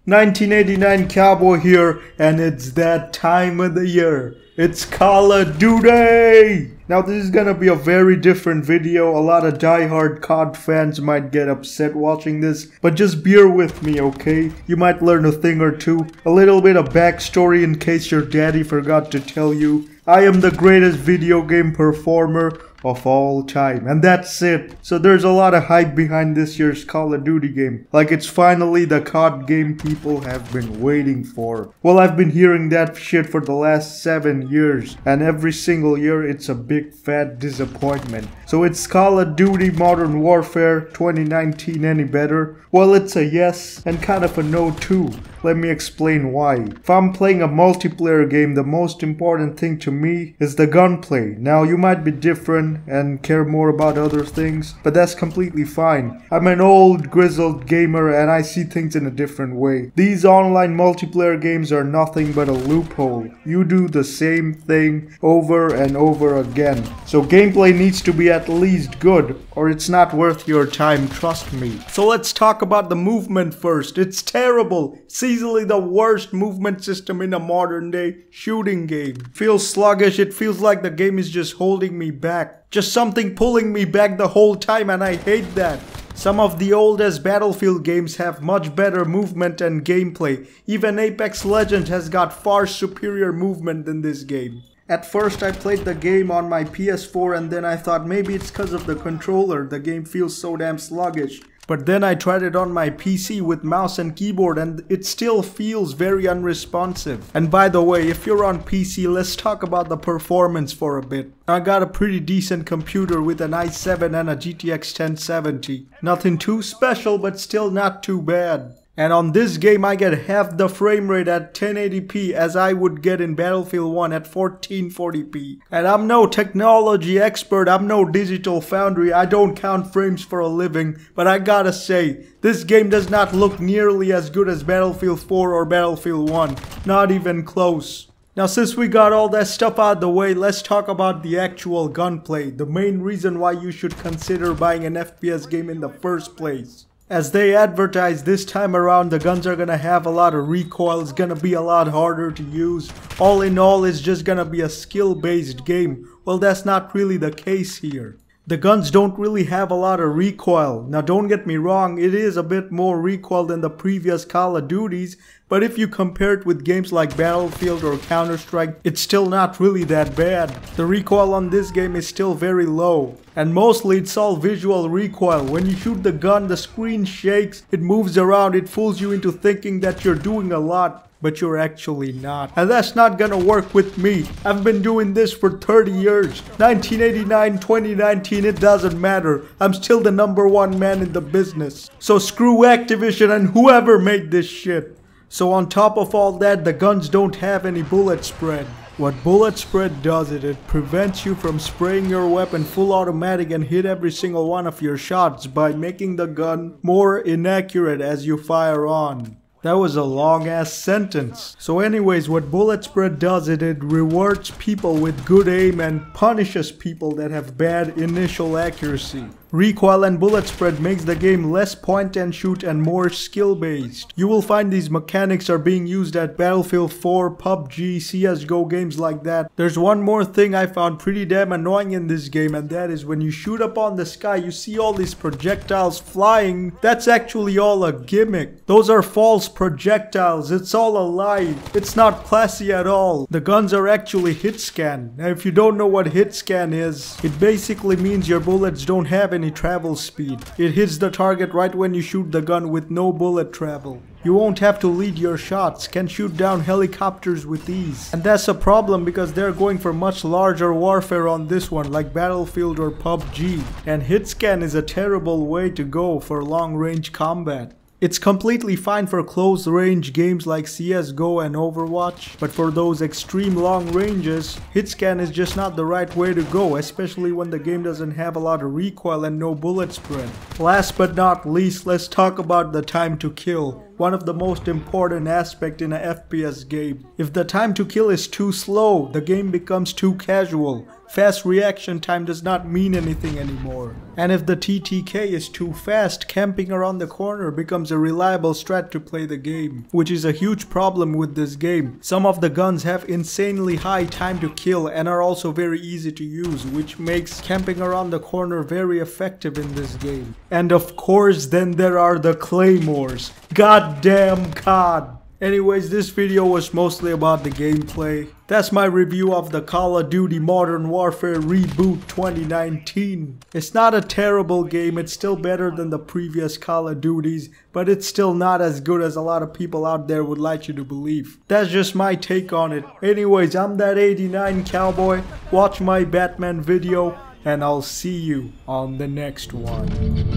1989 Cowboy here, and it's that time of the year. It's Call of Duty! Now this is gonna be a very different video. A lot of diehard COD fans might get upset watching this, but just bear with me, okay? You might learn a thing or two. A little bit of backstory in case your daddy forgot to tell you. I am the greatest video game performer of all time, and that's it. So there's a lot of hype behind this year's Call of Duty game, like it's finally the COD game people have been waiting for. Well, I've been hearing that shit for the last 7 years, and every single year it's a big fat disappointment. So it's Call of Duty Modern Warfare 2019 any better? Well, it's a yes and kind of a no too. Let me explain why. If I'm playing a multiplayer game, the most important thing to me is the gunplay. Now, you might be different and care more about other things, but that's completely fine. I'm an old, grizzled gamer and I see things in a different way. These online multiplayer games are nothing but a loophole. You do the same thing over and over again. So gameplay needs to be at least good, or it's not worth your time, trust me. So let's talk about the movement first. It's terrible. It's easily the worst movement system in a modern day shooting game. Feels sluggish, it feels like the game is just holding me back. Just something pulling me back the whole time, and I hate that. Some of the oldest Battlefield games have much better movement and gameplay. Even Apex Legends has got far superior movement than this game. At first I played the game on my PS4 and then I thought maybe it's because of the controller, the game feels so damn sluggish. But then I tried it on my PC with mouse and keyboard and it still feels very unresponsive. And by the way, if you're on PC, let's talk about the performance for a bit. I got a pretty decent computer with an i7 and a GTX 1070. Nothing too special, but still not too bad. And on this game I get half the frame rate at 1080p as I would get in Battlefield 1 at 1440p. And I'm no technology expert, I'm no digital foundry, I don't count frames for a living, but I gotta say, this game does not look nearly as good as Battlefield 4 or Battlefield 1, not even close. Now since we got all that stuff out of the way, let's talk about the actual gunplay, the main reason why you should consider buying an FPS game in the first place. As they advertise this time around, the guns are gonna have a lot of recoil, it's gonna be a lot harder to use. All in all, it's just gonna be a skill-based game. Well, that's not really the case here. The guns don't really have a lot of recoil. Now don't get me wrong, it is a bit more recoil than the previous Call of Duties, but if you compare it with games like Battlefield or Counter-Strike, it's still not really that bad. The recoil on this game is still very low. And mostly it's all visual recoil. When you shoot the gun, the screen shakes, it moves around, it fools you into thinking that you're doing a lot, but you're actually not. And that's not gonna work with me. I've been doing this for 30 years. 1989, 2019, it doesn't matter. I'm still the #1 man in the business. So screw Activision and whoever made this shit. So on top of all that, the guns don't have any bullet spread. What bullet spread does is it prevents you from spraying your weapon full automatic and hit every single one of your shots by making the gun more inaccurate as you fire on. That was a long ass sentence. So anyways, what bullet spread does is it rewards people with good aim and punishes people that have bad initial accuracy. Recoil and bullet spread makes the game less point and shoot and more skill based. You will find these mechanics are being used at Battlefield 4, PUBG, CSGO, games like that. There's one more thing I found pretty damn annoying in this game, and that is when you shoot up on the sky, you see all these projectiles flying. That's actually all a gimmick. Those are false projectiles. It's all a lie. It's not classy at all. The guns are actually hit scan. Now if you don't know what hit scan is, it basically means your bullets don't have any travel speed. It hits the target right when you shoot the gun with no bullet travel. You won't have to lead your shots, can shoot down helicopters with ease. And that's a problem because they're going for much larger warfare on this one, like Battlefield or PUBG. And hit scan is a terrible way to go for long range combat. It's completely fine for close range games like CSGO and Overwatch, but for those extreme long ranges, hit scan is just not the right way to go, especially when the game doesn't have a lot of recoil and no bullet spread. Last but not least, let's talk about the time to kill. One of the most important aspects in a FPS game. If the time to kill is too slow, the game becomes too casual. fast reaction time does not mean anything anymore. And if the TTK is too fast, camping around the corner becomes a reliable strat to play the game, which is a huge problem with this game. Some of the guns have insanely high time to kill and are also very easy to use, which makes camping around the corner very effective in this game. And of course, then there are the claymores. Goddamn COD. Anyways, this video was mostly about the gameplay. That's my review of the Call of Duty Modern Warfare Reboot 2019. It's not a terrible game, it's still better than the previous Call of Duties, but it's still not as good as a lot of people out there would like you to believe. That's just my take on it. Anyways, I'm that 89 cowboy. Watch my Batman video, and I'll see you on the next one.